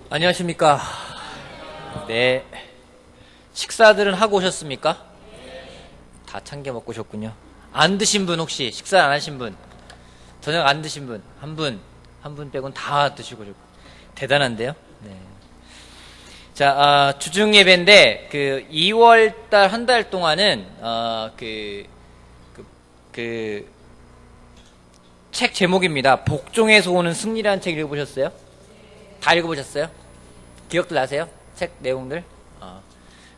안녕하십니까. 네. 식사들은 하고 오셨습니까? 다 참겨 먹고 오셨군요. 안 드신 분 혹시, 식사 안 하신 분, 저녁 안 드신 분, 한 분 빼곤 다 드시고 오셨고. 대단한데요? 네. 자, 주중 예배인데, 2월달 한 달 동안은, 책 제목입니다. 복종에서 오는 승리라는 책 읽어보셨어요? 다 읽어보셨어요? 기억들 나세요? 책 내용들?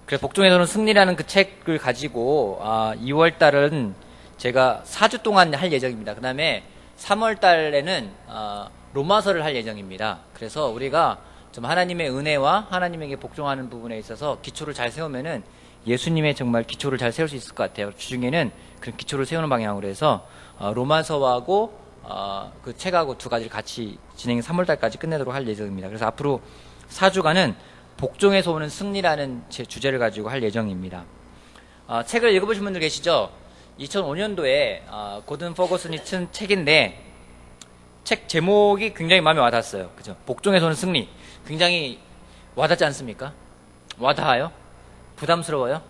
그래, 복종에서 오는 승리라는 그 책을 가지고, 2월 달은 제가 4주 동안 할 예정입니다. 그 다음에 3월 달에는, 로마서를 할 예정입니다. 그래서 우리가 좀 하나님의 은혜와 하나님에게 복종하는 부분에 있어서 기초를 잘 세우면은 예수님의 정말 기초를 잘 세울 수 있을 것 같아요. 주중에는 그런 기초를 세우는 방향으로 해서, 로마서하고, 그 책하고 두 가지를 같이 진행해 3월 달까지 끝내도록 할 예정입니다. 그래서 앞으로 4주간은 복종에서 오는 승리라는 제 주제를 가지고 할 예정입니다. 책을 읽어보신 분들 계시죠? 2005년도에 고든 퍼거슨이 쓴 책인데 책 제목이 굉장히 마음에 와닿았어요. 그죠? 복종에서 오는 승리. 굉장히 와닿지 않습니까? 와닿아요? 부담스러워요?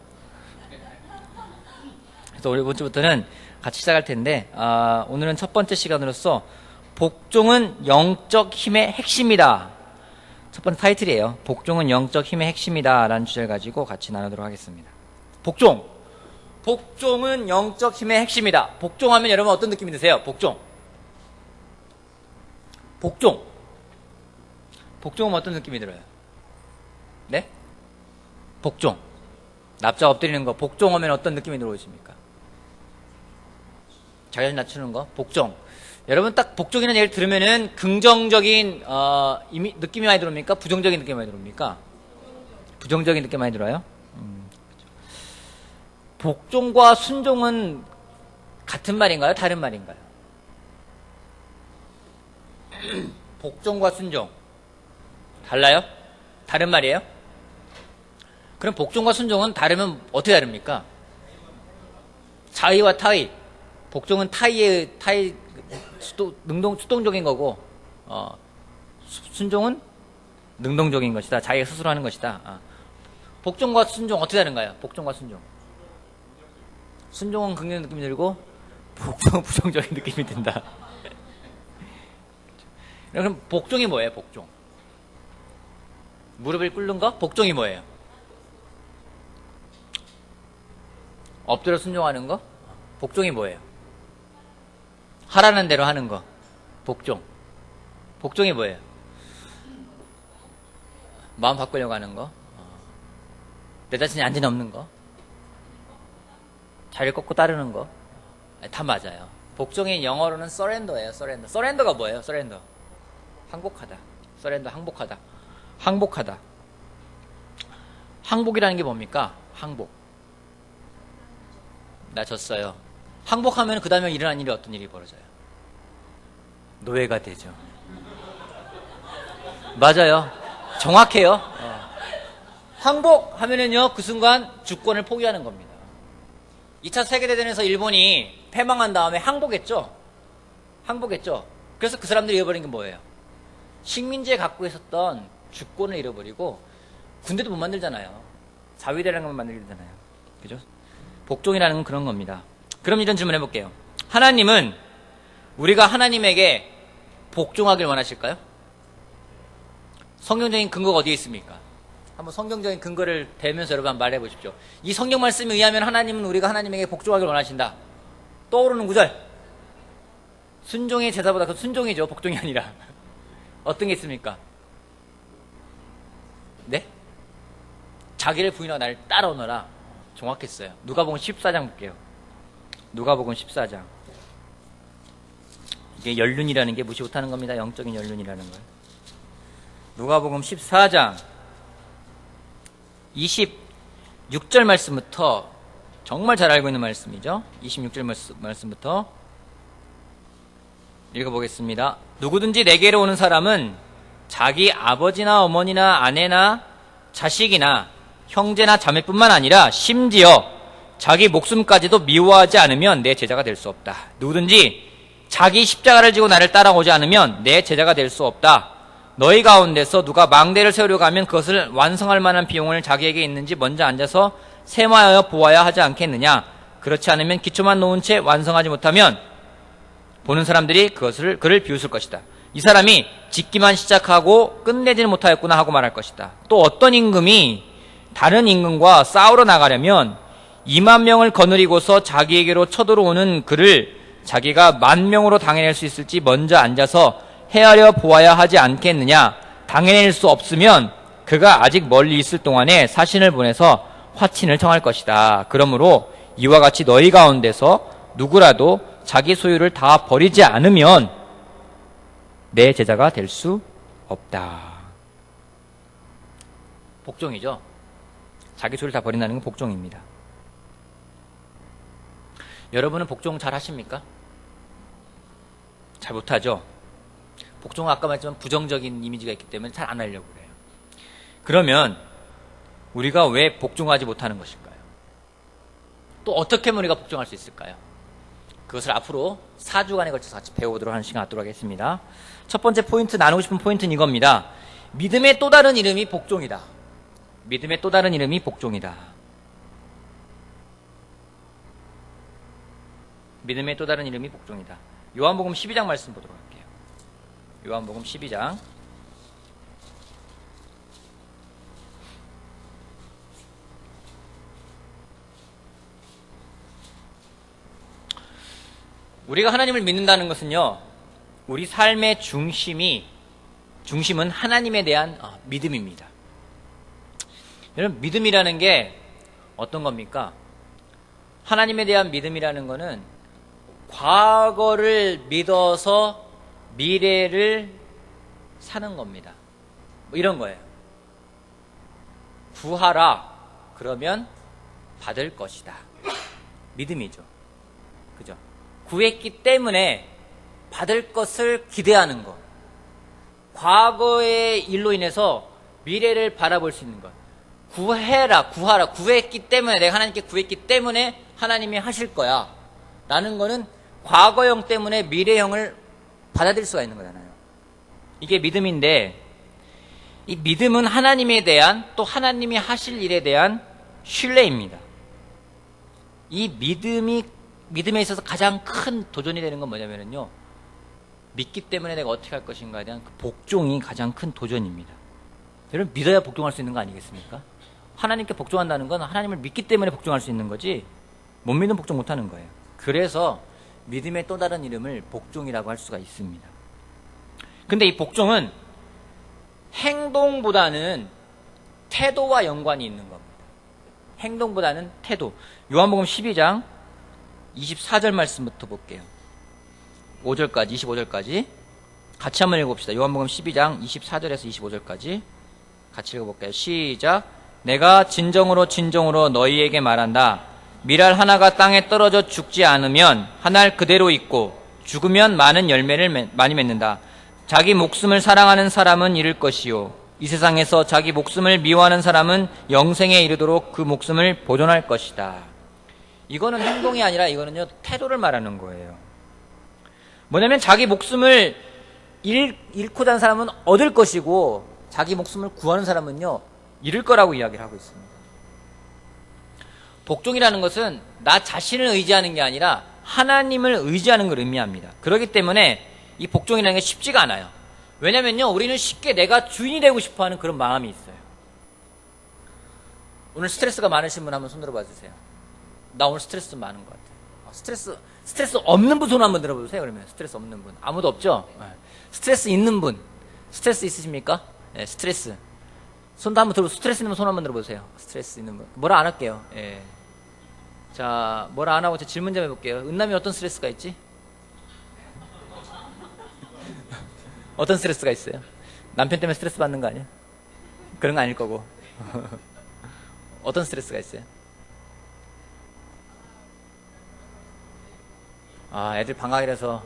그래서 우리 이번 주부터는 같이 시작할 텐데 오늘은 첫 번째 시간으로서 복종은 영적 힘의 핵심이다. 첫 번째 타이틀이에요. 복종은 영적 힘의 핵심이다 라는 주제를 가지고 같이 나누도록 하겠습니다. 복종은 영적 힘의 핵심이다. 복종하면 여러분 어떤 느낌이 드세요? 복종하면 어떤 느낌이 들어요? 네? 복종 납작 엎드리는 거 복종하면 어떤 느낌이 들어오십니까? 자연 낮추는 거 복종. 여러분 딱 복종이라는 얘기를 들으면은 긍정적인 느낌이 많이 들어옵니까? 부정적인 느낌이 많이 들어옵니까? 부정적인 느낌이 많이 들어요? 복종과 순종은 같은 말인가요? 다른 말인가요? 복종과 순종 달라요? 다른 말이에요? 그럼 복종과 순종은 다르면 어떻게 다릅니까? 자의와 타의. 복종은 타의 수동적인 거고, 순종은 능동적인 것이다. 자기가 스스로 하는 것이다. 복종과 순종 어떻게 다른가요? 복종과 순종. 순종은 긍정적인 느낌이 들고, 복종은 부정적인 느낌이 든다. 그럼 복종이 뭐예요? 복종. 무릎을 꿇는 거? 복종이 뭐예요? 엎드려 순종하는 거? 복종이 뭐예요? 하라는 대로 하는 거. 복종이 뭐예요? 마음 바꾸려고 하는 거. 내 자신이 안지 넘는 거. 자리를 꺾고 따르는 거. 다 맞아요. 복종이 영어로는 surrender예요. surrender가 뭐예요? surrender. 항복하다. surrender 항복하다. 항복이라는 게 뭡니까? 항복. 나 졌어요. 항복하면 그 다음에 일어난 일이 어떤 일이 벌어져요? 노예가 되죠. 맞아요. 정확해요. 항복하면은요, 그 순간 주권을 포기하는 겁니다. 2차 세계대전에서 일본이 패망한 다음에 항복했죠. 그래서 그 사람들이 잃어버린 게 뭐예요? 식민지에 갖고 있었던 주권을 잃어버리고 군대도 못 만들잖아요. 자위대라는 걸 만들잖아요. 그죠? 복종이라는 건 그런 겁니다. 그럼 이런 질문 해볼게요. 하나님은 우리가 하나님에게 복종하길 원하실까요? 성경적인 근거가 어디에 있습니까? 한번 성경적인 근거를 대면서 여러분 한번 말해 보십시오. 이 성경 말씀에 의하면 하나님은 우리가 하나님에게 복종하길 원하신다. 떠오르는 구절. 순종의 제사보다 그 순종이죠. 복종이 아니라. 어떤 게 있습니까? 네? 자기를 부인하고 나를 따라오너라. 정확했어요. 누가복음 14장 볼게요. 누가복음 14장. 이게 연륜이라는 게 무시 못하는 겁니다. 영적인 연륜이라는 걸. 누가복음 14장 26절 말씀부터 정말 잘 알고 있는 말씀이죠. 26절 말씀부터 읽어보겠습니다. 누구든지 내게로 오는 사람은 자기 아버지나 어머니나 아내나 자식이나 형제나 자매뿐만 아니라 심지어 자기 목숨까지도 미워하지 않으면 내 제자가 될 수 없다. 누구든지 자기 십자가를 지고 나를 따라오지 않으면 내 제자가 될 수 없다. 너희 가운데서 누가 망대를 세우려고 하면 그것을 완성할 만한 비용을 자기에게 있는지 먼저 앉아서 세마하여 보아야 하지 않겠느냐. 그렇지 않으면 기초만 놓은 채 완성하지 못하면 보는 사람들이 그를 비웃을 것이다. 이 사람이 짓기만 시작하고 끝내지는 못하였구나 하고 말할 것이다. 또 어떤 임금이 다른 임금과 싸우러 나가려면 2만 명을 거느리고서 자기에게로 쳐들어오는 그를 자기가 10,000명으로 당해낼 수 있을지 먼저 앉아서 헤아려 보아야 하지 않겠느냐. 당해낼 수 없으면 그가 아직 멀리 있을 동안에 사신을 보내서 화친을 청할 것이다. 그러므로 이와 같이 너희 가운데서 누구라도 자기 소유를 다 버리지 않으면 내 제자가 될 수 없다. 복종이죠. 자기 소유를 다 버린다는 건 복종입니다. 여러분은 복종 잘 하십니까? 잘 못하죠? 복종은 아까 말했지만 부정적인 이미지가 있기 때문에 잘 안 하려고 그래요. 그러면 우리가 왜 복종하지 못하는 것일까요? 또 어떻게 하면 우리가 복종할 수 있을까요? 그것을 앞으로 4주간에 걸쳐서 같이 배워보도록 하는 시간 갖도록 하겠습니다. 첫 번째 포인트, 나누고 싶은 포인트는 이겁니다. 믿음의 또 다른 이름이 복종이다. 믿음의 또 다른 이름이 복종이다. 믿음의 또 다른 이름이 복종이다. 요한복음 12장 말씀 보도록 할게요. 요한복음 12장. 우리가 하나님을 믿는다는 것은요, 우리 삶의 중심은 하나님에 대한 믿음입니다. 여러분, 믿음이라는 게 어떤 겁니까? 하나님에 대한 믿음이라는 거는 과거를 믿어서 미래를 사는 겁니다. 뭐 이런 거예요. 구하라. 그러면 받을 것이다. 믿음이죠. 그죠? 구했기 때문에 받을 것을 기대하는 것. 과거의 일로 인해서 미래를 바라볼 수 있는 것. 구하라. 구했기 때문에, 내가 하나님께 구했기 때문에 하나님이 하실 거야. 라는 거는 과거형 때문에 미래형을 받아들일 수가 있는 거잖아요. 이게 믿음인데, 이 믿음은 하나님에 대한, 또 하나님이 하실 일에 대한 신뢰입니다. 이 믿음에 있어서 가장 큰 도전이 되는 건 뭐냐면요, 믿기 때문에 내가 어떻게 할 것인가에 대한 그 복종이 가장 큰 도전입니다. 여러분, 믿어야 복종할 수 있는 거 아니겠습니까? 하나님께 복종한다는 건 하나님을 믿기 때문에 복종할 수 있는 거지, 못 믿으면 복종 못하는 거예요. 그래서 믿음의 또 다른 이름을 복종이라고 할 수가 있습니다. 근데 이 복종은 행동보다는 태도와 연관이 있는 겁니다. 행동보다는 태도. 요한복음 12장 24절 말씀부터 볼게요. 5절까지, 25절까지 같이 한번 읽어봅시다. 요한복음 12장 24절에서 25절까지 같이 읽어볼게요. 시작. 내가 진정으로 너희에게 말한다. 밀알 하나가 땅에 떨어져 죽지 않으면 한 알 그대로 있고 죽으면 많은 열매를 많이 맺는다. 자기 목숨을 사랑하는 사람은 잃을 것이요, 이 세상에서 자기 목숨을 미워하는 사람은 영생에 이르도록 그 목숨을 보존할 것이다. 이거는 행동이 아니라 이거는요, 태도를 말하는 거예요. 뭐냐면 자기 목숨을 잃고자 하는 사람은 얻을 것이고 자기 목숨을 구하는 사람은요, 잃을 거라고 이야기를 하고 있습니다. 복종이라는 것은 나 자신을 의지하는 게 아니라 하나님을 의지하는 걸 의미합니다. 그렇기 때문에 이 복종이라는 게 쉽지가 않아요. 왜냐면요, 우리는 쉽게 내가 주인이 되고 싶어하는 그런 마음이 있어요. 오늘 스트레스가 많으신 분 한번 손 들어봐 주세요. 나 오늘 스트레스 좀 많은 것 같아요. 스트레스 없는 분 손 한번 들어보세요. 그러면 스트레스 없는 분 아무도 없죠? 네. 스트레스 있는 분, 스트레스 있으십니까? 네, 스트레스 손도 한번 들어보세요. 스트레스 있는 분 손 한번 들어보세요. 스트레스 있는 분. 뭐라 안 할게요. 예. 자, 뭐라 안 하고 제가 질문 좀 해볼게요. 은남이 어떤 스트레스가 있지? 어떤 스트레스가 있어요? 남편 때문에 스트레스 받는 거 아니야? 그런 거 아닐 거고. 어떤 스트레스가 있어요? 아, 애들 방학이라서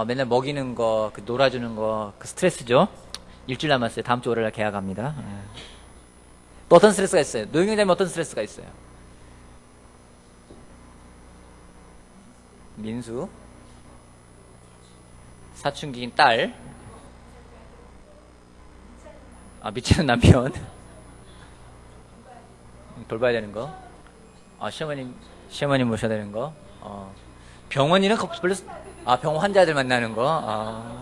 맨날 먹이는 거, 그 놀아주는 거, 그 스트레스죠? 일주일 남았어요. 다음 주 월요일 날 계약합니다. 또 어떤 스트레스가 있어요? 노영이 되면 어떤 스트레스가 있어요? 민수, 사춘기인 딸, 아, 밑에는 남편. 돌봐야 되는 거. 아, 시어머님 모셔야 되는 거. 병원이는 별로, 병원 환자들 만나는 거.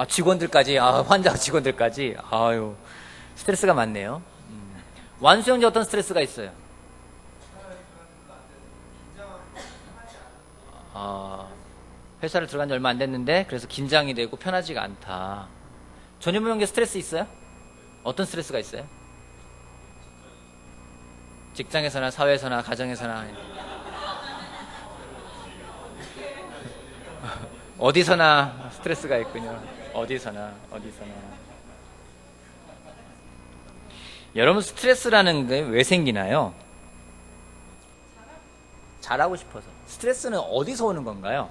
직원들까지. 환자 직원들까지. 아유, 스트레스가 많네요. 완수형제 어떤 스트레스가 있어요? 회사를 들어간 지 얼마 안 됐는데, 그래서 긴장이 되고 편하지가 않다. 전현무형제 스트레스 있어요? 어떤 스트레스가 있어요? 직장에서나 사회에서나 가정에서나 어디서나 스트레스가 있군요. 어디서나. 여러분, 스트레스라는 게 왜 생기나요? 잘하고 싶어서. 스트레스는 어디서 오는 건가요?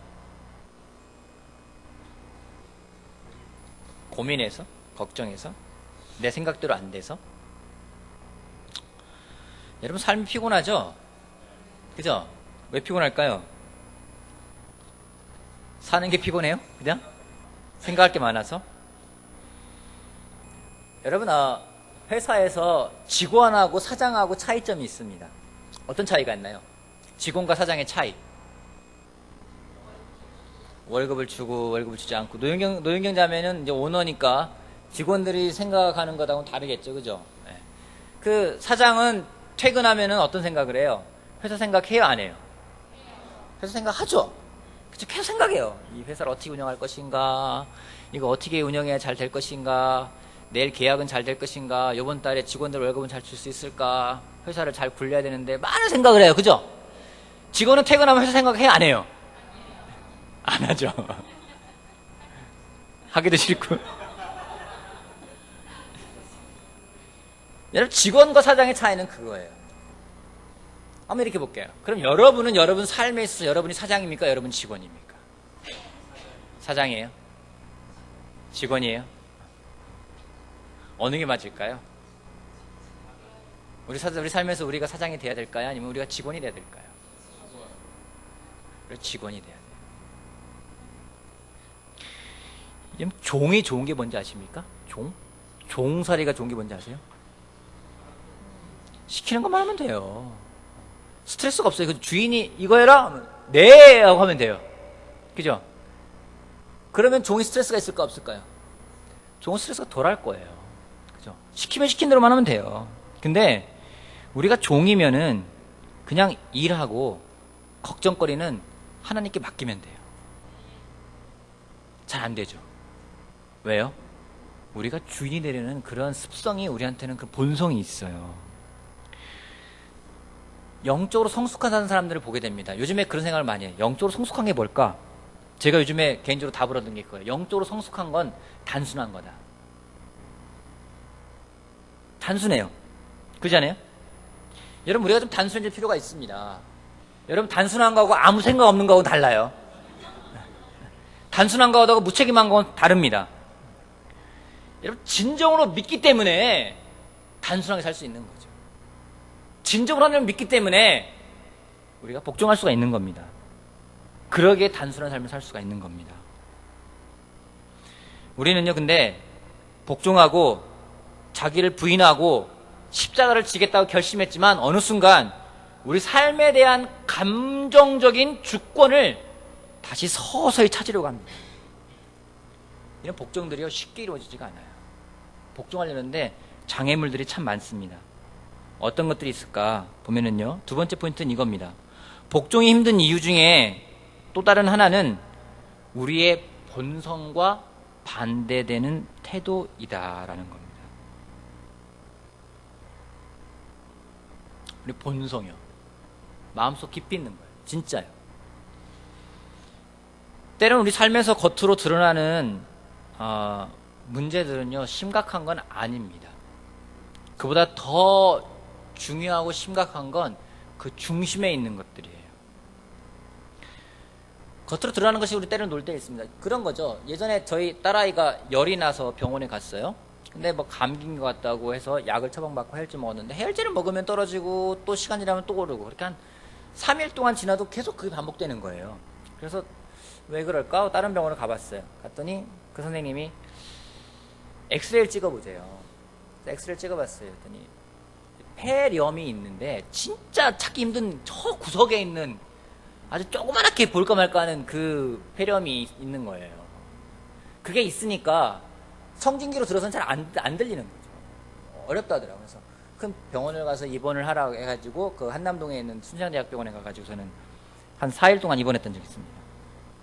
고민해서? 걱정해서? 내 생각대로 안 돼서? 여러분, 삶이 피곤하죠? 그죠? 왜 피곤할까요? 사는 게 피곤해요? 그냥? 생각할 게 많아서? 여러분, 회사에서 직원하고 사장하고 차이점이 있습니다. 어떤 차이가 있나요? 직원과 사장의 차이. 월급을 주고 월급을 주지 않고. 노영경자매는 이제 오너니까 직원들이 생각하는 것하고는 다르겠죠. 그죠? 네. 그 사장은 퇴근하면은 어떤 생각을 해요? 회사 생각해요? 안 해요? 회사 생각하죠? 그쵸? 계속 생각해요. 이 회사를 어떻게 운영할 것인가? 이거 어떻게 운영해야 잘 될 것인가? 내일 계약은 잘 될 것인가? 이번 달에 직원들 월급은 잘 줄 수 있을까? 회사를 잘 굴려야 되는데 많은 생각을 해요. 그죠? 직원은 퇴근하면 회사 생각해요? 안 해요? 안 하죠. 하기도 싫고. 여러분, 직원과 사장의 차이는 그거예요. 한번 이렇게 볼게요. 그럼 여러분은 여러분 삶에 있어서 여러분이 사장입니까? 여러분 직원입니까? 사장이에요? 직원이에요? 어느 게 맞을까요? 우리 삶에서 우리가 사장이 돼야 될까요? 아니면 우리가 직원이 돼야 될까요? 우리가 직원이 돼야 돼요. 종이 좋은 게 뭔지 아십니까? 종살이가 좋은 게 뭔지 아세요? 시키는 것만 하면 돼요. 스트레스가 없어요. 그 주인이 이거 해라? 네! 하고 하면 돼요. 그죠? 그러면 종이 스트레스가 있을까 없을까요? 종은 스트레스가 덜 할 거예요. 그죠? 시키면 시킨 대로만 하면 돼요. 근데 우리가 종이면은 그냥 일하고 걱정거리는 하나님께 맡기면 돼요. 잘 안 되죠. 왜요? 우리가 주인이 되려는 그런 습성이 우리한테는 그 본성이 있어요. 영적으로 성숙하다는 사람들을 보게 됩니다. 요즘에 그런 생각을 많이 해요. 영적으로 성숙한 게 뭘까? 제가 요즘에 개인적으로 답을 얻은 게 그거예요. 영적으로 성숙한 건 단순한 거다. 단순해요. 그렇지 않아요? 여러분, 우리가 좀 단순해질 필요가 있습니다. 여러분, 단순한 거하고 아무 생각 없는 거하고 달라요. 단순한 거하고 무책임한 건 다릅니다. 여러분, 진정으로 믿기 때문에 단순하게 살 수 있는 거죠. 진정으로 하나님을 믿기 때문에 우리가 복종할 수가 있는 겁니다. 그러기에 단순한 삶을 살 수가 있는 겁니다. 우리는요, 근데 복종하고 자기를 부인하고 십자가를 지겠다고 결심했지만 어느 순간 우리 삶에 대한 감정적인 주권을 다시 서서히 찾으려고 합니다. 이런 복종들이요, 쉽게 이루어지지가 않아요. 복종하려는데 장애물들이 참 많습니다. 어떤 것들이 있을까 보면은요, 두 번째 포인트는 이겁니다. 복종이 힘든 이유 중에 또 다른 하나는 우리의 본성과 반대되는 태도이다라는 겁니다. 우리 본성이요. 마음속 깊이 있는 거예요. 진짜요. 때로는 우리 삶에서 겉으로 드러나는 문제들은요, 심각한 건 아닙니다. 그보다 더 중요하고 심각한 건 그 중심에 있는 것들이에요. 겉으로 드러나는 것이 우리 때로는 놀 때 있습니다. 그런 거죠. 예전에 저희 딸아이가 열이 나서 병원에 갔어요. 근데 뭐 감기인 것 같다고 해서 약을 처방받고 해열제 먹었는데, 해열제를 먹으면 떨어지고 또 시간 지나면 또 오르고, 그렇게 한 3일 동안 지나도 계속 그게 반복되는 거예요. 그래서 왜 그럴까 하고 다른 병원을 가봤어요. 갔더니 그 선생님이 엑스레이를 찍어보세요. 엑스레이를 찍어봤어요. 그랬더니 폐렴이 있는데 진짜 찾기 힘든 저 구석에 있는 아주 조그맣게 볼까 말까 하는 그 폐렴이 있는 거예요. 그게 있으니까 성진기로 들어서는 잘 안 들리는 거죠. 어렵다 하더라고요. 그래서 큰 병원을 가서 입원을 하라고 해가지고 그 한남동에 있는 순창대학병원에 가가지고서는 한 4일 동안 입원했던 적이 있습니다.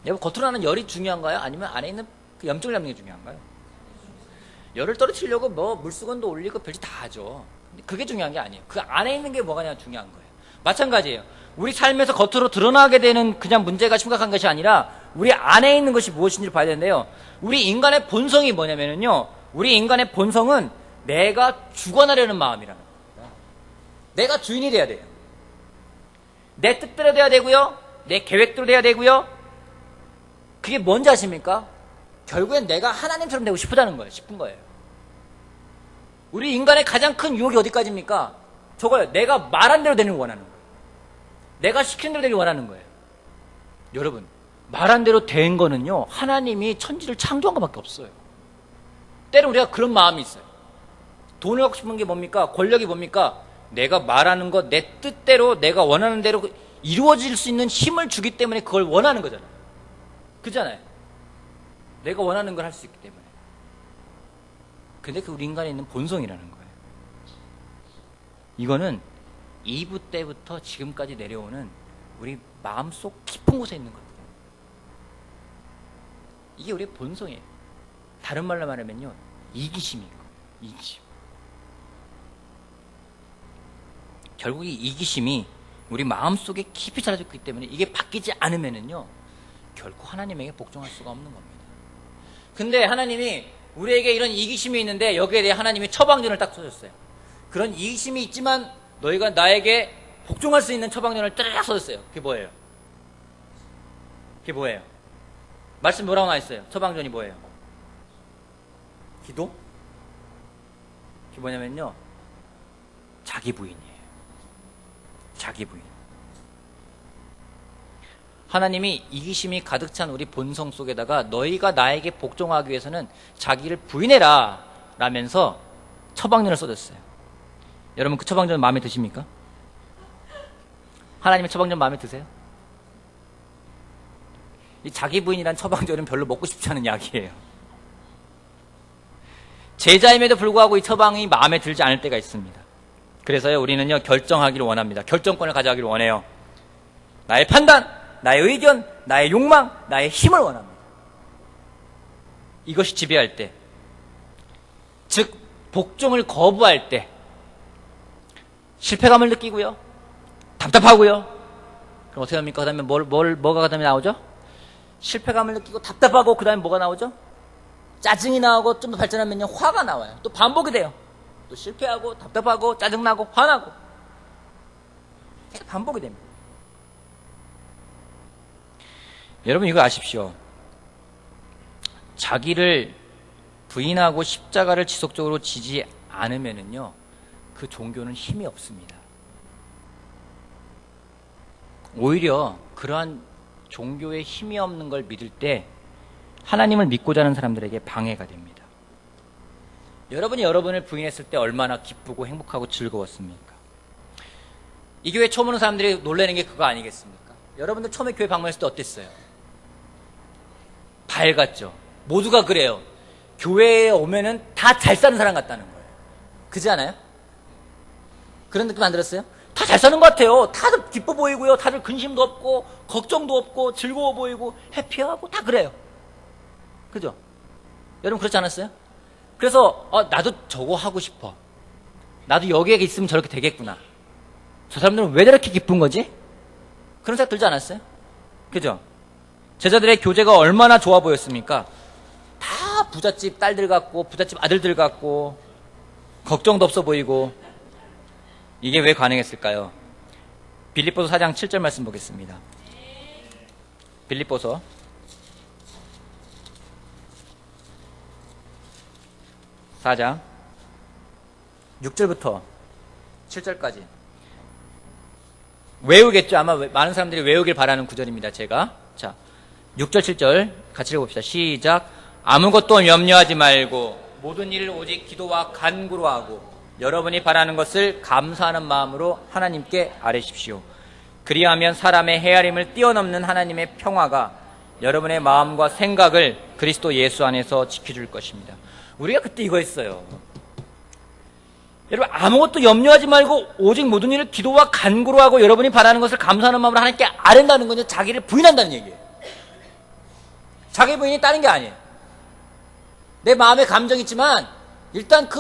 여러분, 겉으로 나는 열이 중요한가요? 아니면 안에 있는 그 염증을 잡는 게 중요한가요? 열을 떨어뜨리려고 뭐 물수건도 올리고 별짓 다 하죠. 근데 그게 중요한 게 아니에요. 그 안에 있는 게 뭐가 중요한 거예요. 마찬가지예요. 우리 삶에서 겉으로 드러나게 되는 그냥 문제가 심각한 것이 아니라 우리 안에 있는 것이 무엇인지를 봐야 되는데요. 우리 인간의 본성이 뭐냐면요. 우리 인간의 본성은 내가 주관하려는 마음이라는 겁니다. 내가 주인이 돼야 돼요. 내 뜻대로 돼야 되고요. 내 계획대로 돼야 되고요. 그게 뭔지 아십니까? 결국엔 내가 하나님처럼 되고 싶은 거예요. 우리 인간의 가장 큰 유혹이 어디까지입니까? 저거요. 내가 말한 대로 되는 걸 원하는 거예요. 내가 시키는 대로 되길 원하는 거예요. 여러분, 말한 대로 된 거는요, 하나님이 천지를 창조한 것밖에 없어요. 때로 우리가 그런 마음이 있어요. 돈을 갖고 싶은 게 뭡니까? 권력이 뭡니까? 내가 말하는 것, 내 뜻대로, 내가 원하는 대로 이루어질 수 있는 힘을 주기 때문에 그걸 원하는 거잖아요. 그잖아요. 내가 원하는 걸 할 수 있기 때문에. 근데 그 우리 인간에 있는 본성이라는 거예요. 이거는 이브 때부터 지금까지 내려오는 우리 마음속 깊은 곳에 있는 거예요. 이게 우리의 본성이에요. 다른 말로 말하면요, 이기심이에요. 이기심. 결국 이 이기심이 우리 마음속에 깊이 자라져 있기 때문에 이게 바뀌지 않으면은요, 결코 하나님에게 복종할 수가 없는 겁니다. 근데 하나님이 우리에게 이런 이기심이 있는데 여기에 대해 하나님이 처방전을 딱 써줬어요. 그런 이기심이 있지만 너희가 나에게 복종할 수 있는 처방전을 딱 써줬어요. 그게 뭐예요? 그게 뭐예요? 말씀 뭐라고 나와 있어요? 처방전이 뭐예요? 기도? 그게 뭐냐면요, 자기 부인이에요. 자기 부인. 하나님이 이기심이 가득 찬 우리 본성 속에다가 너희가 나에게 복종하기 위해서는 자기를 부인해라 라면서 처방전을 써줬어요. 여러분, 그 처방전 마음에 드십니까? 하나님의 처방전 마음에 드세요? 이 자기 부인이란 처방전은 별로 먹고 싶지 않은 약이에요. 제자임에도 불구하고 이 처방이 마음에 들지 않을 때가 있습니다. 그래서요, 우리는요, 결정하기를 원합니다. 결정권을 가져가기를 원해요. 나의 판단, 나의 의견, 나의 욕망, 나의 힘을 원합니다. 이것이 지배할 때, 즉 복종을 거부할 때 실패감을 느끼고요, 답답하고요. 그럼 어떻게 합니까? 그 다음에 뭐가 그 다음에 나오죠? 실패감을 느끼고 답답하고 그 다음에 뭐가 나오죠? 짜증이 나오고 좀 더 발전하면요, 화가 나와요. 또 반복이 돼요. 또 실패하고 답답하고 짜증나고 화나고 계속 반복이 됩니다. 여러분, 이거 아십시오. 자기를 부인하고 십자가를 지속적으로 지지 않으면은요, 그 종교는 힘이 없습니다. 오히려 그러한 종교에 힘이 없는 걸 믿을 때 하나님을 믿고자 하는 사람들에게 방해가 됩니다. 여러분이 여러분을 부인했을 때 얼마나 기쁘고 행복하고 즐거웠습니까? 이 교회 처음 오는 사람들이 놀라는 게 그거 아니겠습니까? 여러분들 처음에 교회 방문했을 때 어땠어요? 밝았죠. 모두가 그래요. 교회에 오면은 다 잘 사는 사람 같다는 거예요. 그지 않아요? 그런 느낌 안 들었어요? 다 잘 사는 것 같아요. 다들 기뻐 보이고요. 다들 근심도 없고 걱정도 없고 즐거워 보이고 해피하고 다 그래요. 그죠? 여러분 그렇지 않았어요? 그래서 나도 저거 하고 싶어. 나도 여기에 있으면 저렇게 되겠구나. 저 사람들은 왜 저렇게 기쁜 거지? 그런 생각 들지 않았어요? 그죠? 제자들의 교제가 얼마나 좋아 보였습니까? 다 부잣집 딸들 같고 부잣집 아들들 같고 걱정도 없어 보이고. 이게 왜 가능했을까요? 빌립보서 4장 7절 말씀 보겠습니다. 빌립보서 4장 6절부터 7절까지 외우겠죠? 아마 많은 사람들이 외우길 바라는 구절입니다. 제가 자 6절 7절 같이 읽어봅시다. 시작. 아무것도 염려하지 말고 모든 일을 오직 기도와 간구로 하고 여러분이 바라는 것을 감사하는 마음으로 하나님께 아뢰십시오. 그리하면 사람의 헤아림을 뛰어넘는 하나님의 평화가 여러분의 마음과 생각을 그리스도 예수 안에서 지켜줄 것입니다. 우리가 그때 이거 했어요. 여러분, 아무것도 염려하지 말고 오직 모든 일을 기도와 간구로 하고 여러분이 바라는 것을 감사하는 마음으로 하나님께 아뢰는다는 건요, 자기를 부인한다는 얘기예요. 자기 부인이 다른 게 아니에요. 내 마음에 감정이 있지만 일단 그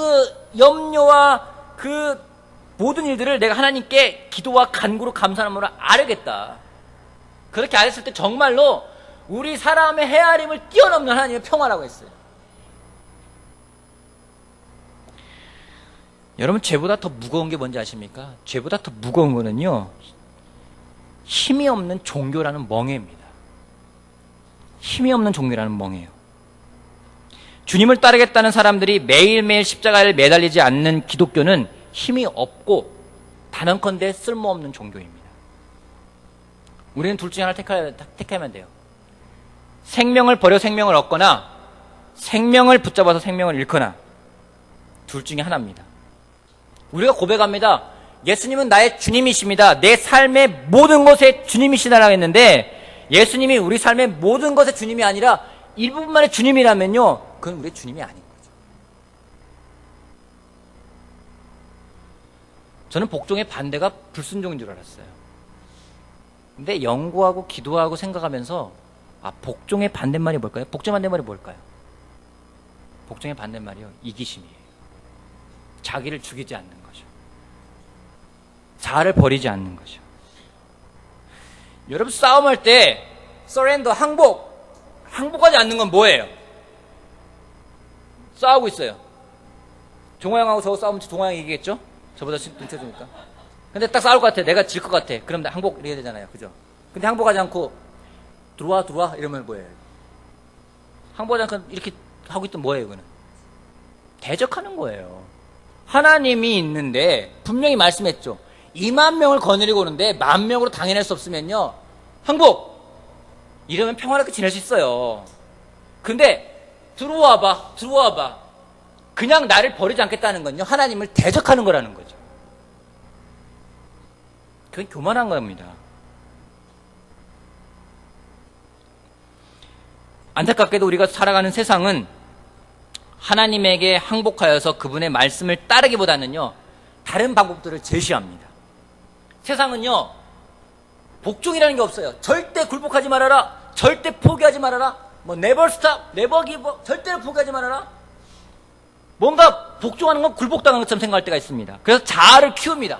염려와 그 모든 일들을 내가 하나님께 기도와 간구로 감사하는 마음으로 아뢰겠다. 그렇게 아뢰었을 때 정말로 우리 사람의 헤아림을 뛰어넘는 하나님의 평화라고 했어요. 여러분, 죄보다 더 무거운 게 뭔지 아십니까? 죄보다 더 무거운 거는요, 힘이 없는 종교라는 멍해입니다. 힘이 없는 종교라는 멍해예요. 주님을 따르겠다는 사람들이 매일매일 십자가를 매달리지 않는 기독교는 힘이 없고 단언컨대 쓸모없는 종교입니다. 우리는 둘 중에 하나를 택하면 돼요. 생명을 버려 생명을 얻거나 생명을 붙잡아서 생명을 잃거나, 둘 중에 하나입니다. 우리가 고백합니다. 예수님은 나의 주님이십니다. 내 삶의 모든 것의 주님이시다라고 했는데, 예수님이 우리 삶의 모든 것의 주님이 아니라 일부분만의 주님이라면요, 그건 우리의 주님이 아닌 거죠. 저는 복종의 반대가 불순종인 줄 알았어요. 근데 연구하고 기도하고 생각하면서, 복종의 반대말이 뭘까요? 복종의 반대말이 뭘까요? 복종의 반대말이요, 이기심이에요. 자기를 죽이지 않는 거죠. 자아를 버리지 않는 거죠. 여러분, 싸움할 때 서렌더, 항복하지 않는 건 뭐예요? 싸우고 있어요. 종호형하고 저 싸우면 종호형이 이기겠죠? 저보다 눈쳐주니까. 근데 딱 싸울 것 같아. 내가 질 것 같아. 그럼 나 항복 이래야 되잖아요. 그죠? 근데 항복하지 않고 들어와 이러면 뭐예요? 항복하지 않고 이렇게 하고 있던 뭐예요? 그는 대적하는 거예요. 하나님이 있는데 분명히 말씀했죠. 2만 명을 거느리고 오는데 10,000명으로 당해낼 수 없으면요, 항복! 이러면 평화롭게 지낼 수 있어요. 근데 들어와봐. 그냥 나를 버리지 않겠다는 건요, 하나님을 대적하는 거라는 거죠. 그건 교만한 겁니다. 안타깝게도 우리가 살아가는 세상은 하나님에게 항복하여서 그분의 말씀을 따르기보다는요, 다른 방법들을 제시합니다. 세상은요, 복종이라는 게 없어요. 절대 굴복하지 말아라. 절대 포기하지 말아라. never stop, never give up. 절대로 포기하지 말아라. 뭔가 복종하는 건 굴복당하는 것처럼 생각할 때가 있습니다. 그래서 자아를 키웁니다.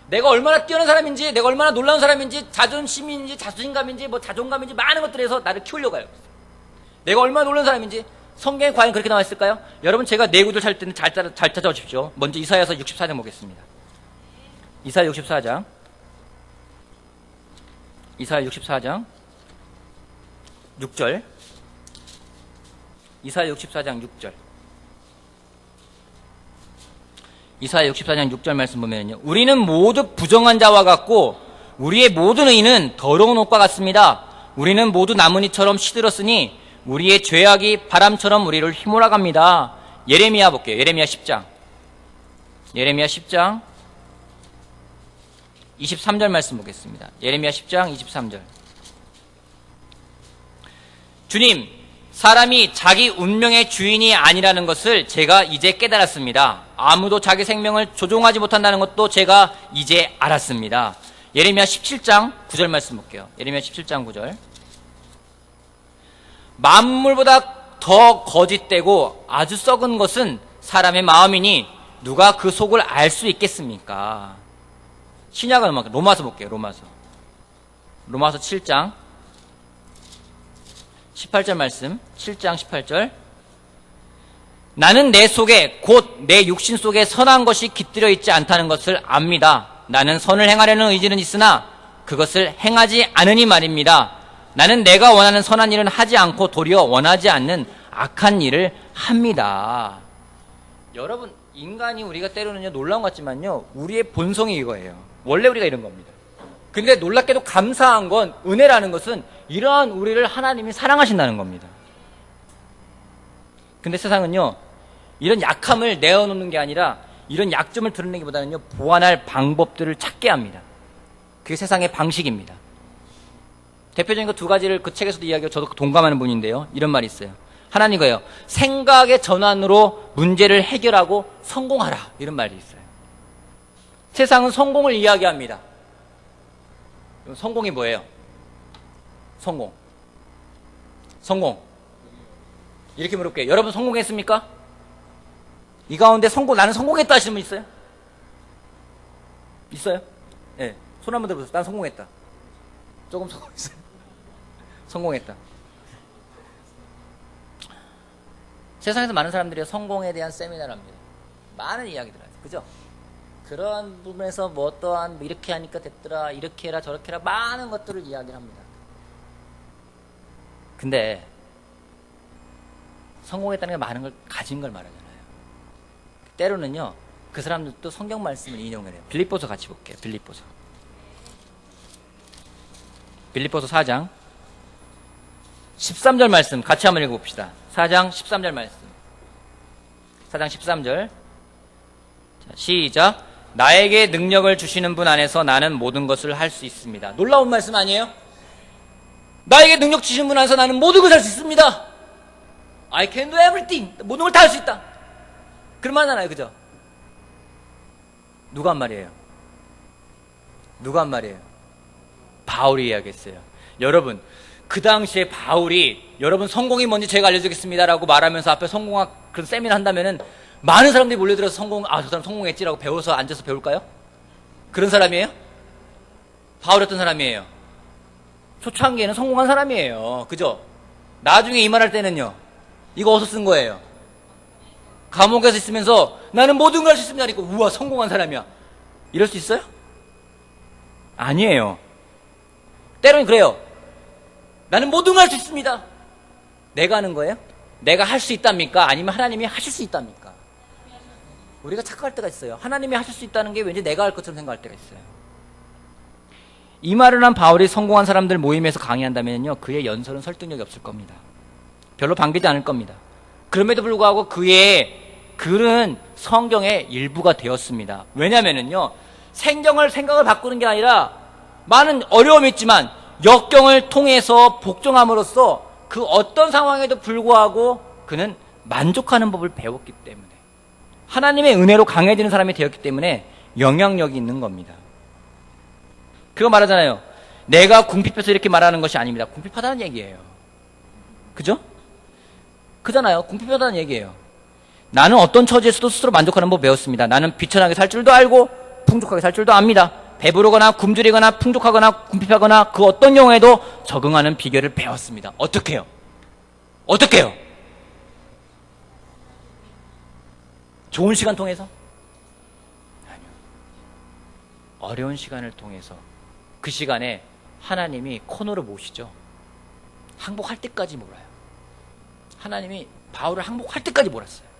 내가 얼마나 뛰어난 사람인지, 내가 얼마나 놀라운 사람인지, 자존심인지, 자신감인지, 자존감인지 많은 것들에서 나를 키우려고 해요. 내가 얼마나 놀라운 사람인지. 성경에 과연 그렇게 나와 있을까요? 여러분, 제가 내 구절 살 때는 잘 찾아오십시오. 먼저 이사야서 64장 보겠습니다. 이사야 64장. 이사야 64장 6절. 이사야 64장 6절. 이사야 64장 6절 말씀 보면요, 우리는 모두 부정한 자와 같고 우리의 모든 의는 더러운 옷과 같습니다. 우리는 모두 나뭇잎처럼 시들었으니 우리의 죄악이 바람처럼 우리를 휘몰아갑니다. 예레미야 볼게요. 예레미야 10장. 예레미야 10장 23절 말씀 보겠습니다. 예레미야 10장 23절. 주님, 사람이 자기 운명의 주인이 아니라는 것을 제가 이제 깨달았습니다. 아무도 자기 생명을 조종하지 못한다는 것도 제가 이제 알았습니다. 예레미야 17장 9절 말씀 볼게요. 예레미야 17장 9절. 만물보다 더 거짓되고 아주 썩은 것은 사람의 마음이니 누가 그 속을 알 수 있겠습니까? 신약은 로마서 볼게요. 로마서 7장 18절 말씀. 7장 18절. 나는 내 속에 곧 내 육신 속에 선한 것이 깃들어 있지 않다는 것을 압니다. 나는 선을 행하려는 의지는 있으나 그것을 행하지 않으니 말입니다. 나는 내가 원하는 선한 일은 하지 않고 도리어 원하지 않는 악한 일을 합니다. 여러분, 인간이 우리가 때로는요, 놀라운 것 같지만요, 우리의 본성이 이거예요. 원래 우리가 이런 겁니다. 근데 놀랍게도 감사한 건, 은혜라는 것은 이러한 우리를 하나님이 사랑하신다는 겁니다. 근데 세상은요, 이런 약함을 내어놓는 게 아니라 이런 약점을 드러내기보다는요, 보완할 방법들을 찾게 합니다. 그게 세상의 방식입니다. 대표적인 그 두 가지를 그 책에서도 이야기하고 저도 동감하는 분인데요. 이런 말이 있어요. 하나는 이거예요. 생각의 전환으로 문제를 해결하고 성공하라. 이런 말이 있어요. 세상은 성공을 이야기합니다. 성공이 뭐예요? 성공. 이렇게 물어볼게요. 여러분 성공했습니까? 이 가운데 나는 성공했다 하시는 분 있어요? 있어요? 네. 손 한번 들어보세요. 난 성공했다. 조금 성공했어요. 성공했다. 세상에서 많은 사람들이 성공에 대한 세미나를 합니다. 많은 이야기들 하죠. 그죠? 그런 부분에서 뭐 어떠한 이렇게 하니까 됐더라, 이렇게 해라, 저렇게 해라, 많은 것들을 이야기를 합니다. 근데 성공했다는 게 많은 걸 가진 걸 말하잖아요. 때로는요, 그 사람들도 성경 말씀을 인용을 해요. 빌립보서 같이 볼게요. 빌립보서 4장 13절 말씀 같이 한번 읽어봅시다. 4장 13절 말씀. 4장 13절. 자, 시작. 나에게 능력을 주시는 분 안에서 나는 모든 것을 할 수 있습니다. 놀라운 말씀 아니에요? 나에게 능력 주시는 분 안에서 나는 모든 것을 할 수 있습니다. I can do everything. 모든 걸 다 할 수 있다. 그런 말 하잖아요. 그죠? 누가 한 말이에요? 바울이 이야기했어요. 여러분, 그 당시에 바울이 여러분 성공이 뭔지 제가 알려주겠습니다라고 말하면서 앞에 성공학 그런 세미나 한다면은 많은 사람들이 몰려들어서 저 사람 성공했지라고 배워서 앉아서 배울까요? 그런 사람이에요? 바울이 어떤 사람이에요? 초창기에는 성공한 사람이에요. 그죠? 나중에 이 말할 때는요, 이거 어디서 쓴 거예요? 감옥에서 있으면서 나는 모든 걸 할 수 있습니다. 그러니까 우와, 성공한 사람이야. 이럴 수 있어요? 아니에요. 때로는 그래요. 나는 모든 걸 할 수 있습니다. 내가 하는 거예요? 내가 할 수 있답니까? 아니면 하나님이 하실 수 있답니까? 우리가 착각할 때가 있어요. 하나님이 하실 수 있다는 게 왠지 내가 할 것처럼 생각할 때가 있어요. 이 말을 한 바울이 성공한 사람들 모임에서 강의한다면요, 그의 연설은 설득력이 없을 겁니다. 별로 반기지 않을 겁니다. 그럼에도 불구하고 그의 글은 성경의 일부가 되었습니다. 왜냐면은요, 생각을 바꾸는 게 아니라 많은 어려움이 있지만 역경을 통해서 복종함으로써 그 어떤 상황에도 불구하고 그는 만족하는 법을 배웠기 때문에, 하나님의 은혜로 강해지는 사람이 되었기 때문에 영향력이 있는 겁니다. 그거 말하잖아요. 내가 궁핍해서 이렇게 말하는 것이 아닙니다. 궁핍하다는 얘기예요. 그죠? 그잖아요. 궁핍하다는 얘기예요. 나는 어떤 처지에서도 스스로 만족하는 법 배웠습니다. 나는 비천하게 살 줄도 알고 풍족하게 살 줄도 압니다. 배부르거나 굶주리거나 풍족하거나 궁핍하거나 그 어떤 경우에도 적응하는 비결을 배웠습니다. 어떻게 해요? 좋은 시간 통해서? 아니요. 어려운 시간을 통해서 그 시간에 하나님이 코너로 모시죠. 항복할 때까지 몰아요. 하나님이 바울을 항복할 때까지 몰았어요.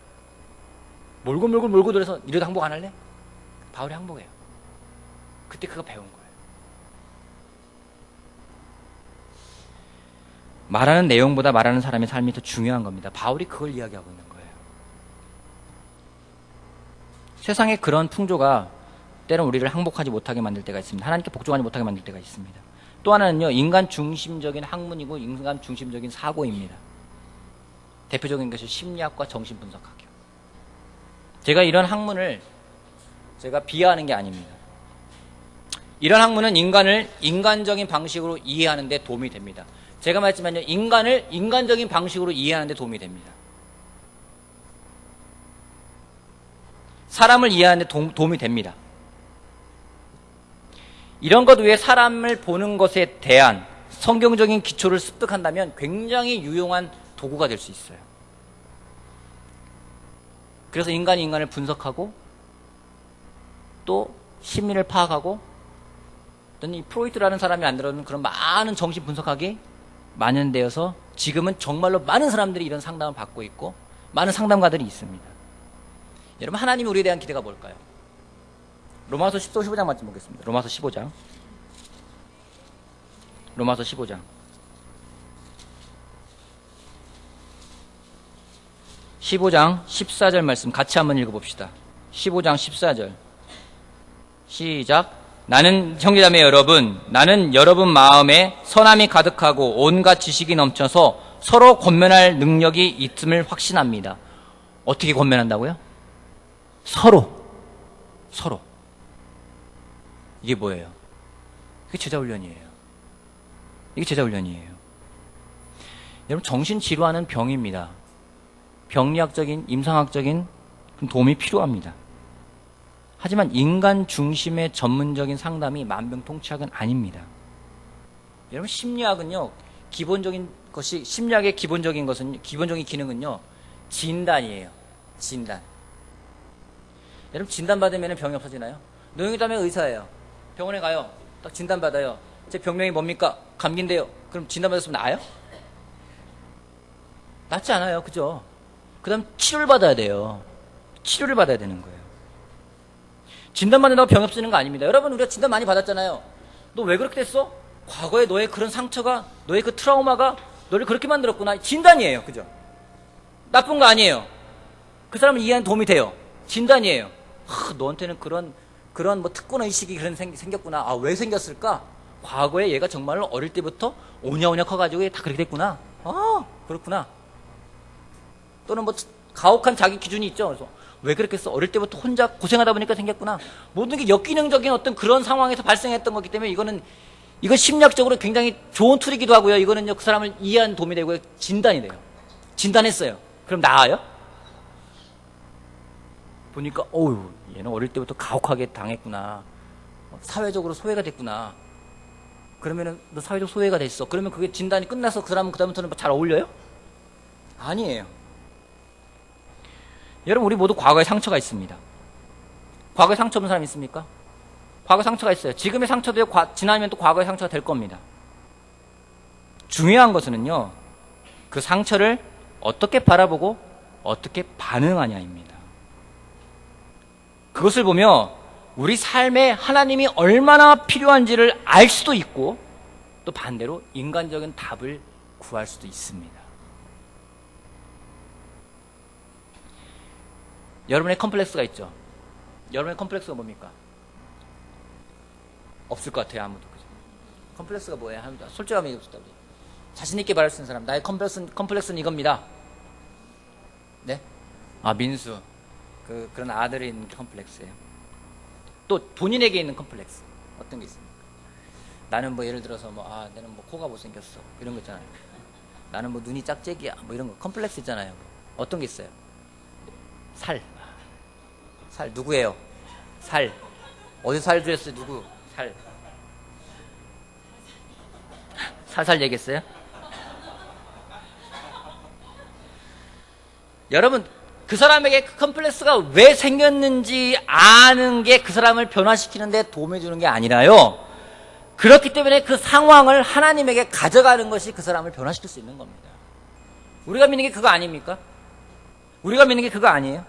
몰고 들어서 이래도 항복 안 할래? 바울이 항복해요. 그때 그거 배운 거예요. 말하는 내용보다 말하는 사람의 삶이 더 중요한 겁니다. 바울이 그걸 이야기하고 있는 거예요. 세상에 그런 풍조가 때론 우리를 항복하지 못하게 만들 때가 있습니다. 하나님께 복종하지 못하게 만들 때가 있습니다. 또 하나는요, 인간 중심적인 학문이고 인간 중심적인 사고입니다. 대표적인 것이 심리학과 정신분석학이요. 제가 이런 학문을 비하하는 게 아닙니다. 이런 학문은 인간을 인간적인 방식으로 이해하는 데 도움이 됩니다. 제가 말했지만요, 인간을 인간적인 방식으로 이해하는 데 도움이 됩니다. 사람을 이해하는 데 도움이 됩니다. 이런 것 외에 사람을 보는 것에 대한 성경적인 기초를 습득한다면 굉장히 유용한 도구가 될 수 있어요. 그래서 인간이 인간을 분석하고 또 심리를 파악하고 또는 이 프로이트라는 사람이 만들어낸 그런 많은 정신 분석학이 만연되어서 지금은 정말로 많은 사람들이 이런 상담을 받고 있고 많은 상담가들이 있습니다. 여러분, 하나님이 우리에 대한 기대가 뭘까요? 로마서 15장 말씀 보겠습니다. 로마서 15장. 15장 14절 말씀 같이 한번 읽어봅시다. 15장 14절 시작. 나는 형제자매 여러분, 나는 여러분 마음에 선함이 가득하고 온갖 지식이 넘쳐서 서로 권면할 능력이 있음을 확신합니다. 어떻게 권면한다고요? 서로. 이게 뭐예요? 이게 제자훈련이에요. 이게 제자훈련이에요. 여러분, 정신질환은 병입니다. 병리학적인, 임상학적인 도움이 필요합니다. 하지만 인간 중심의 전문적인 상담이 만병통치약은 아닙니다. 여러분, 심리학은요, 심리학의 기본적인 기능은요, 진단이에요. 진단. 여러분, 진단받으면 병이 없어지나요? 노영이다면 의사예요. 병원에 가요. 딱 진단받아요. 제 병명이 뭡니까? 감기인데요. 그럼 진단받았으면 나아요? 낫지 않아요. 그죠? 그 다음 치료를 받아야 돼요. 치료를 받아야 되는 거예요. 진단받는다고 병이 없어지는 거 아닙니다. 여러분, 우리가 진단 많이 받았잖아요. 너 왜 그렇게 됐어? 과거에 너의 그런 상처가, 너의 그 트라우마가 너를 그렇게 만들었구나. 진단이에요. 그죠? 나쁜 거 아니에요. 그 사람을 이해하는 도움이 돼요. 진단이에요. 너한테는 그런 뭐 특권 의식이 생겼구나. 아, 왜 생겼을까? 과거에 얘가 정말로 어릴 때부터 오냐오냐 커가지고 다 그렇게 됐구나. 아, 그렇구나. 또는 뭐 가혹한 자기 기준이 있죠. 그래서 왜 그렇게 했어? 어릴 때부터 혼자 고생하다 보니까 생겼구나. 모든 게 역기능적인 어떤 그런 상황에서 발생했던 거기 때문에 이건 심리학적으로 굉장히 좋은 툴이기도 하고요. 이거는요, 그 사람을 이해하는 도움이 되고요. 진단이 돼요. 진단했어요. 그럼 나아요? 보니까 얘는 어릴 때부터 가혹하게 당했구나. 사회적으로 소외가 됐구나. 그러면은 너 사회적 소외가 됐어. 그러면 그게 진단이 끝나서 그 사람은 그다음부터는 잘 어울려요? 아니에요. 여러분, 우리 모두 과거에 상처가 있습니다. 과거에 상처 없는 사람 있습니까? 과거 상처가 있어요. 지금의 상처도 지나면 또 과거의 상처가 될 겁니다. 중요한 것은요, 그 상처를 어떻게 바라보고 어떻게 반응하냐입니다. 그것을 보며 우리 삶에 하나님이 얼마나 필요한지를 알 수도 있고, 또 반대로 인간적인 답을 구할 수도 있습니다. 여러분의 컴플렉스가 있죠? 여러분의 컴플렉스가 뭡니까? 없을 것 같아요, 아무도. 그죠? 컴플렉스가 뭐예요? 솔직하게 얘기해봅시다. 자신있게 말할 수 있는 사람. 나의 컴플렉스는 이겁니다. 네? 아, 민수. 그런 아들이 있는 컴플렉스예요. 또 본인에게 있는 컴플렉스. 어떤 게 있습니까? 나는 뭐 예를 들어서 나는 뭐 코가 못생겼어. 이런 거 있잖아요. 나는 뭐 눈이 짝짝이야. 뭐 이런 거. 컴플렉스 있잖아요. 어떤 게 있어요? 살 누구예요? 살. 어디서 살 주셨어요? 누구? 살살 얘기했어요? 여러분, 그 사람에게 그 컴플렉스가 왜 생겼는지 아는 게 그 사람을 변화시키는데 도움이 주는 게 아니라요, 그렇기 때문에 그 상황을 하나님에게 가져가는 것이 그 사람을 변화시킬 수 있는 겁니다. 우리가 믿는 게 그거 아닙니까? 우리가 믿는 게 그거 아니에요?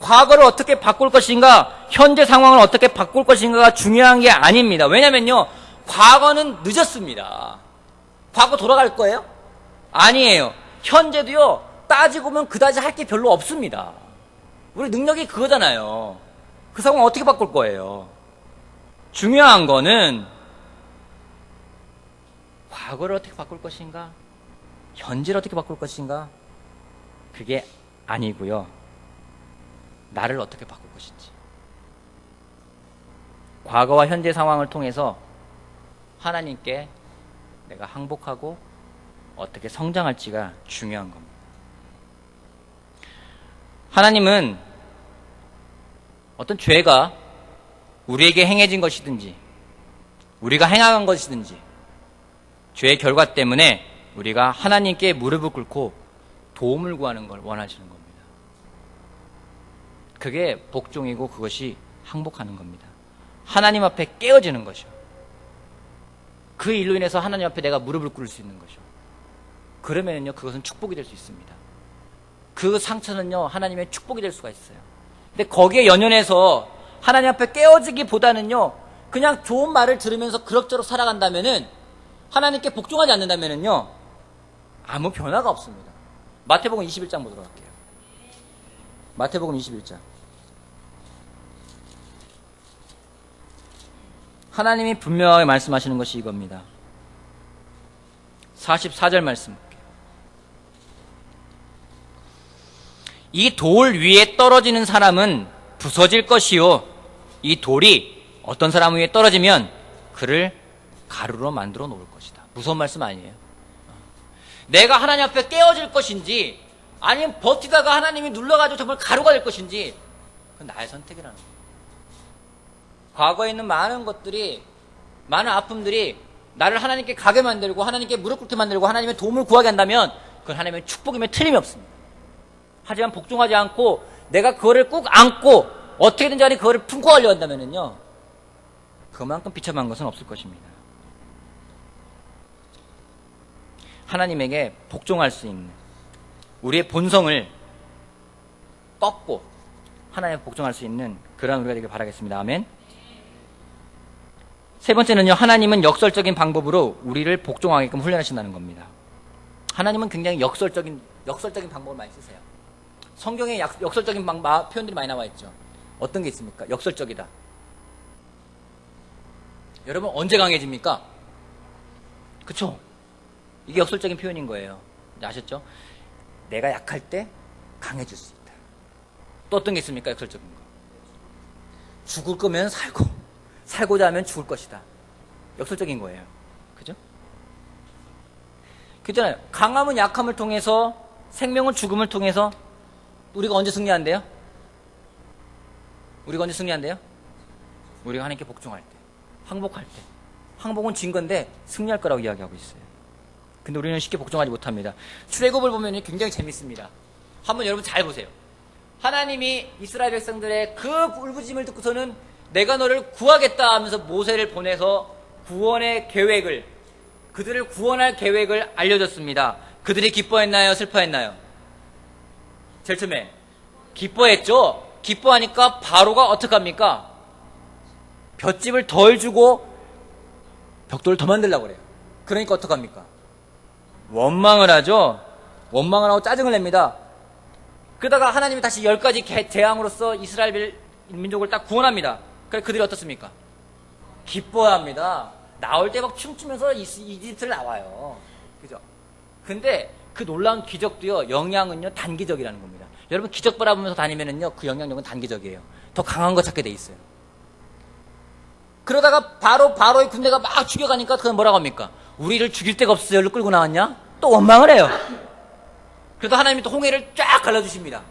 과거를 어떻게 바꿀 것인가, 현재 상황을 어떻게 바꿀 것인가가 중요한 게 아닙니다. 왜냐면요, 과거는 늦었습니다. 과거 돌아갈 거예요? 아니에요. 현재도요, 따지고 보면 그다지 할 게 별로 없습니다. 우리 능력이 그거잖아요. 그 상황 어떻게 바꿀 거예요? 중요한 거는 과거를 어떻게 바꿀 것인가, 현재를 어떻게 바꿀 것인가, 그게 아니고요, 나를 어떻게 바꿀 것인지. 과거와 현재 상황을 통해서 하나님께 내가 항복하고 어떻게 성장할지가 중요한 겁니다. 하나님은 어떤 죄가 우리에게 행해진 것이든지 우리가 행한 것이든지 죄의 결과 때문에 우리가 하나님께 무릎을 꿇고 도움을 구하는 걸 원하시는 겁니다. 그게 복종이고 그것이 항복하는 겁니다. 하나님 앞에 깨어지는 것이요. 그 일로 인해서 하나님 앞에 내가 무릎을 꿇을 수 있는 것이요. 그러면요, 그것은 축복이 될 수 있습니다. 그 상처는요, 하나님의 축복이 될 수가 있어요. 근데 거기에 연연해서 하나님 앞에 깨어지기보다는요, 그냥 좋은 말을 들으면서 그럭저럭 살아간다면은, 하나님께 복종하지 않는다면은요, 아무 변화가 없습니다. 마태복음 21장 보도록 할게요. 마태복음 21장. 하나님이 분명하게 말씀하시는 것이 이겁니다. 44절 말씀. 이 돌 위에 떨어지는 사람은 부서질 것이요. 이 돌이 어떤 사람 위에 떨어지면 그를 가루로 만들어 놓을 것이다. 무서운 말씀 아니에요. 내가 하나님 앞에 깨어질 것인지 아니면 버티다가 하나님이 눌러가지고 정말 가루가 될 것인지 그건 나의 선택이라는 거예요. 과거에 있는 많은 것들이, 많은 아픔들이 나를 하나님께 가게 만들고 하나님께 무릎 꿇게 만들고 하나님의 도움을 구하게 한다면 그건 하나님의 축복임에 틀림이 없습니다. 하지만 복종하지 않고 내가 그거를 꾹 안고 어떻게든지 간에 그거를 품고 가려 한다면요, 그만큼 비참한 것은 없을 것입니다. 하나님에게 복종할 수 있는 우리의 본성을 꺾고 하나님께 복종할 수 있는 그러한 우리가 되길 바라겠습니다. 아멘. 세 번째는요, 하나님은 역설적인 방법으로 우리를 복종하게끔 훈련하신다는 겁니다. 하나님은 굉장히 역설적인 방법을 많이 쓰세요. 성경에 역설적인 표현들이 많이 나와 있죠. 어떤 게 있습니까? 역설적이다. 여러분, 언제 강해집니까? 그쵸? 이게 역설적인 표현인 거예요. 아셨죠? 내가 약할 때 강해질 수 있다. 또 어떤 게 있습니까? 역설적인 거. 죽을 거면 살고자 하면 죽을 것이다. 역설적인 거예요. 그죠? 그잖아요. 강함은 약함을 통해서, 생명은 죽음을 통해서. 우리가 언제 승리한대요? 우리가 하나님께 복종할 때, 항복할 때. 항복은 진 건데 승리할 거라고 이야기하고 있어요. 근데 우리는 쉽게 복종하지 못합니다. 출애굽을 보면 굉장히 재밌습니다. 한번 여러분 잘 보세요. 하나님이 이스라엘 백성들의 그 울부짖음을 듣고서는 내가 너를 구하겠다 하면서 모세를 보내서 그들을 구원할 계획을 알려줬습니다. 그들이 기뻐했나요? 슬퍼했나요? 제일 처음에 기뻐했죠. 기뻐하니까 바로가 어떡합니까? 볏집을 덜 주고 벽돌을 더 만들려고 그래요. 그러니까 어떡합니까? 원망을 하죠. 원망을 하고 짜증을 냅니다. 그러다가 하나님이 다시 10가지 재앙으로서 이스라엘 민족을 딱 구원합니다. 그래 그들이 어떻습니까? 기뻐합니다. 나올 때 막 춤추면서 이집트를 나와요. 그죠? 근데 그 놀라운 기적도요, 영향은요, 단기적이라는 겁니다. 여러분, 기적 바라보면서 다니면은요, 그 영향력은 단기적이에요. 더 강한 거 찾게 돼 있어요. 그러다가 바로의 군대가 막 죽여가니까 그건 뭐라고 합니까? 우리를 죽일 데가 없어서 여기로 끌고 나왔냐? 또 원망을 해요. 그래도 하나님이 또 홍해를 쫙 갈라주십니다.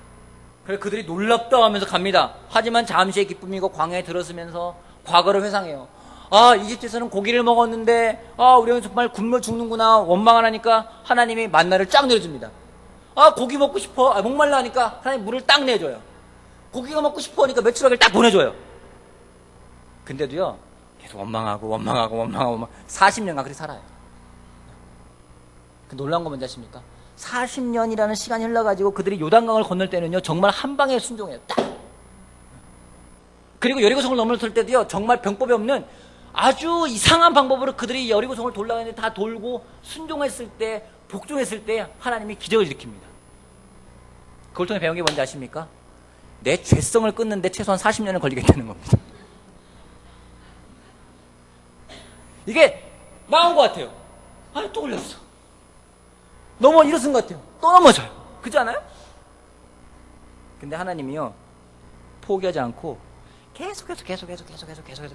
그래서 그들이 놀랍다 하면서 갑니다. 하지만 잠시의 기쁨이고 광야에 들어서면서 과거를 회상해요. 아, 이집트에서는 고기를 먹었는데, 아, 우리는 정말 굶어 죽는구나. 원망을 하니까 하나님이 만나를 쫙 내려줍니다. 아, 고기 먹고 싶어. 아, 목말라 하니까 하나님 물을 딱 내줘요. 고기가 먹고 싶어 하니까 메추라기를 딱 보내줘요. 근데도요, 계속 원망하고 40년간 그렇게 살아요. 그 놀라운 거 뭔지 아십니까? 40년이라는 시간이 흘러가지고 그들이 요단강을 건널 때는요, 정말 한 방에 순종해요. 딱. 그리고 여리고성을 넘어설 때도요, 정말 병법이 없는 아주 이상한 방법으로 그들이 여리고성을 돌아가는데 다 돌고 순종했을 때, 복종했을 때 하나님이 기적을 일으킵니다. 그걸 통해 배운 게 뭔지 아십니까? 내 죄성을 끊는데 최소한 40년은 걸리겠다는 겁니다. 이게 나온 것 같아요. 아, 또 걸렸어. 일어선 것 같아요. 또 넘어져요. 그렇지 않아요? 근데 하나님이요, 포기하지 않고 계속해서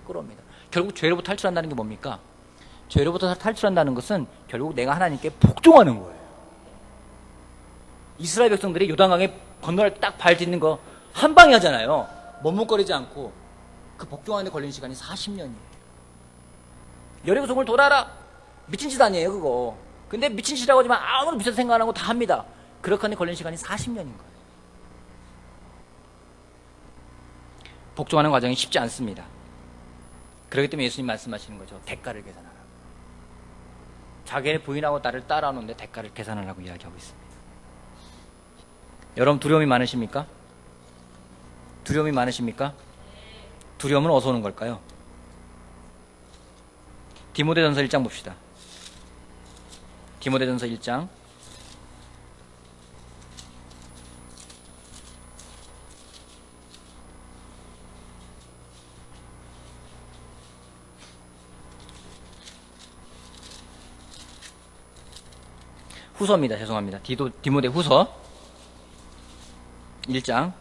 끌어옵니다. 결국 죄로부터 탈출한다는 게 뭡니까? 죄로부터 탈출한다는 것은 결국 내가 하나님께 복종하는 거예요. 이스라엘 백성들이 요단강에 건너갈 때 딱 발 딛는 거 한 방에 하잖아요. 머뭇거리지 않고. 그 복종하는 데 걸리는 시간이 40년이에요. 여리고성을 돌아라. 미친 짓 아니에요, 그거. 근데 미친 짓이라고 하지만 아무도 미쳐서 생각 안 하고 다 합니다. 그렇게 하는 데 걸리는 시간이 40년인 거예요. 복종하는 과정이 쉽지 않습니다. 그렇기 때문에 예수님 말씀하시는 거죠. 대가를 계산하라. 자기의 부인하고 나를 따라오는데 대가를 계산하라고 이야기하고 있습니다. 여러분, 두려움이 많으십니까? 두려움이 많으십니까? 두려움은 어디서 오는 걸까요? 디모데전서 1장 봅시다. 디모데전서 1장 후서입니다. 죄송합니다. 디모데 후서 1장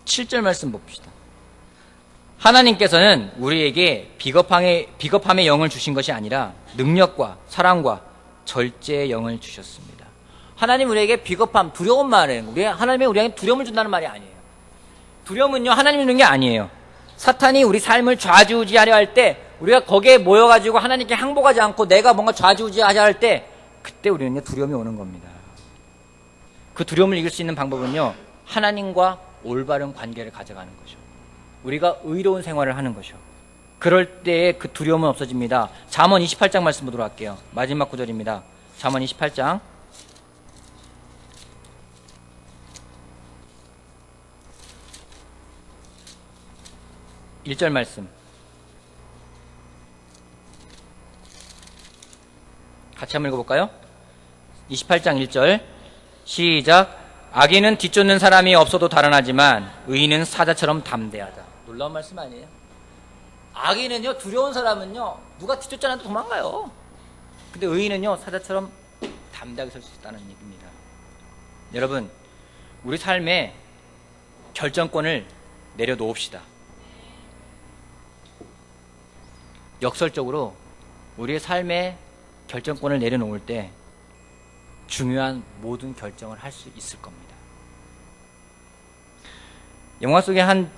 7절 말씀 봅시다. 하나님께서는 우리에게 비겁함의 영을 주신 것이 아니라 능력과 사랑과 절제의 영을 주셨습니다. 하나님 우리에게 비겁함, 두려움 말이에요. 하나님이 우리에게 두려움을 준다는 말이 아니에요. 두려움은요, 하나님이 주는 게 아니에요. 사탄이 우리 삶을 좌지우지하려 할 때, 우리가 거기에 모여가지고 하나님께 항복하지 않고 내가 뭔가 좌지우지하려 할 때, 그때 우리는 두려움이 오는 겁니다. 그 두려움을 이길 수 있는 방법은요, 하나님과 올바른 관계를 가져가는 거죠. 우리가 의로운 생활을 하는 거죠. 그럴 때의 그 두려움은 없어집니다. 잠언 28장 말씀 보도록 할게요. 마지막 구절입니다. 잠언 28장 1절 말씀 같이 한번 읽어볼까요? 28장 1절 시작. 악인은 뒤쫓는 사람이 없어도 달아나지만 의인은 사자처럼 담대하다. 놀라운 말씀 아니에요? 악인은요, 두려운 사람은요, 누가 뒤쫓지 않아도 도망가요. 근데 의인은요, 사자처럼 담대하게 설 수 있다는 얘기입니다. 여러분, 우리 삶에 결정권을 내려놓읍시다. 역설적으로 우리의 삶에 결정권을 내려놓을 때 중요한 모든 결정을 할 수 있을 겁니다. 영화 속에 한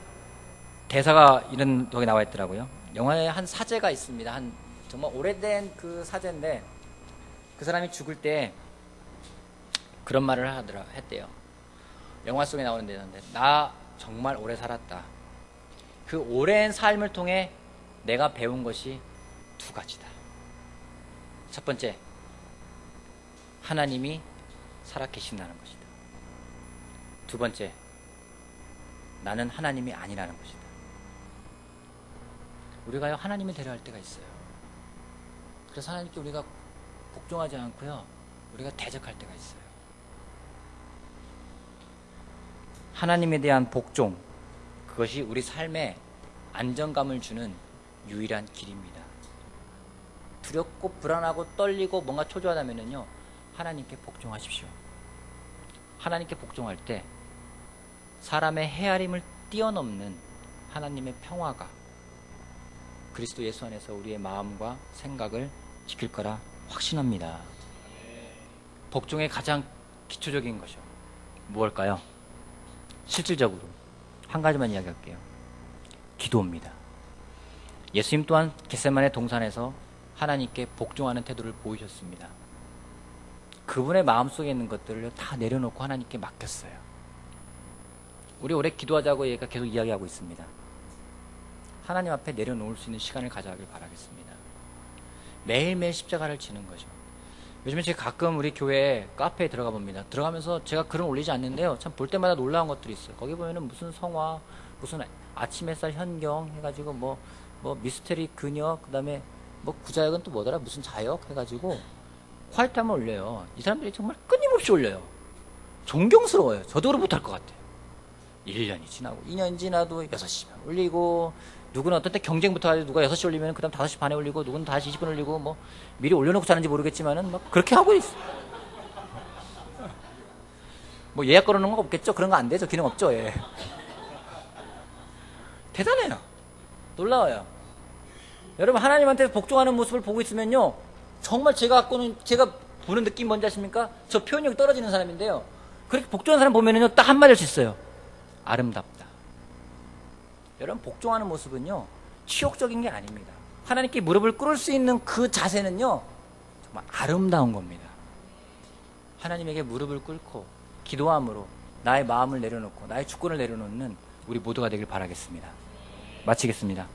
대사가 이런 적이 나와 있더라고요. 영화에 한 사제가 있습니다. 한 정말 오래된 그 사제인데 그 사람이 죽을 때 그런 말을 했대요. 영화 속에 나오는 데였는데 나 정말 오래 살았다. 그 오랜 삶을 통해 내가 배운 것이 두 가지다. 첫 번째, 하나님이 살아계신다는 것이다. 두 번째, 나는 하나님이 아니라는 것이다. 우리가요, 하나님을 대려할 때가 있어요. 그래서 하나님께 우리가 복종하지 않고요, 우리가 대적할 때가 있어요. 하나님에 대한 복종, 그것이 우리 삶에 안정감을 주는 유일한 길입니다. 두렵고 불안하고 떨리고 뭔가 초조하다면요, 하나님께 복종하십시오. 하나님께 복종할 때 사람의 헤아림을 뛰어넘는 하나님의 평화가 그리스도 예수 안에서 우리의 마음과 생각을 지킬 거라 확신합니다. 복종의 가장 기초적인 것이요, 무엇일까요? 실질적으로 한 가지만 이야기할게요. 기도입니다. 예수님 또한 겟세마네 동산에서 하나님께 복종하는 태도를 보이셨습니다. 그분의 마음속에 있는 것들을 다 내려놓고 하나님께 맡겼어요. 우리 오래 기도하자고 얘가 계속 이야기하고 있습니다. 하나님 앞에 내려놓을 수 있는 시간을 가져가길 바라겠습니다. 매일매일 십자가를 지는 거죠. 요즘에 제가 가끔 우리 교회 카페에 들어가 봅니다. 들어가면서 제가 글은 올리지 않는데요, 참 볼 때마다 놀라운 것들이 있어요. 거기 보면은 무슨 성화, 무슨 아침 햇살 현경 해가지고 뭐 미스테리 그녀, 그 다음에 뭐 구자역은 또 뭐더라, 무슨 자역 해가지고 화이트함을 올려요. 이 사람들이 정말 끊임없이 올려요. 존경스러워요. 저도 그걸 못할 것 같아요. 1년이 지나고 2년 지나도 6시만 올리고, 누구는 어떤 때 경쟁부터 하죠. 누가 6시 올리면 그 다음 5시 반에 올리고, 누구는 5시 20분 올리고, 뭐 미리 올려놓고 자는지 모르겠지만은 막 그렇게 하고 있어. 뭐 예약 걸어놓은 거 없겠죠? 그런 거 안 되죠. 기능 없죠. 예. 대단해요. 놀라워요. 여러분, 하나님한테 복종하는 모습을 보고 있으면요, 정말 제가 보는 느낌 뭔지 아십니까? 저 표현력이 떨어지는 사람인데요, 그렇게 복종하는 사람 보면은요, 딱 한마디 할 수 있어요. 아름답다. 여러분, 복종하는 모습은요, 치욕적인 게 아닙니다. 하나님께 무릎을 꿇을 수 있는 그 자세는요, 정말 아름다운 겁니다. 하나님에게 무릎을 꿇고 기도함으로 나의 마음을 내려놓고 나의 주권을 내려놓는 우리 모두가 되길 바라겠습니다. 마치겠습니다.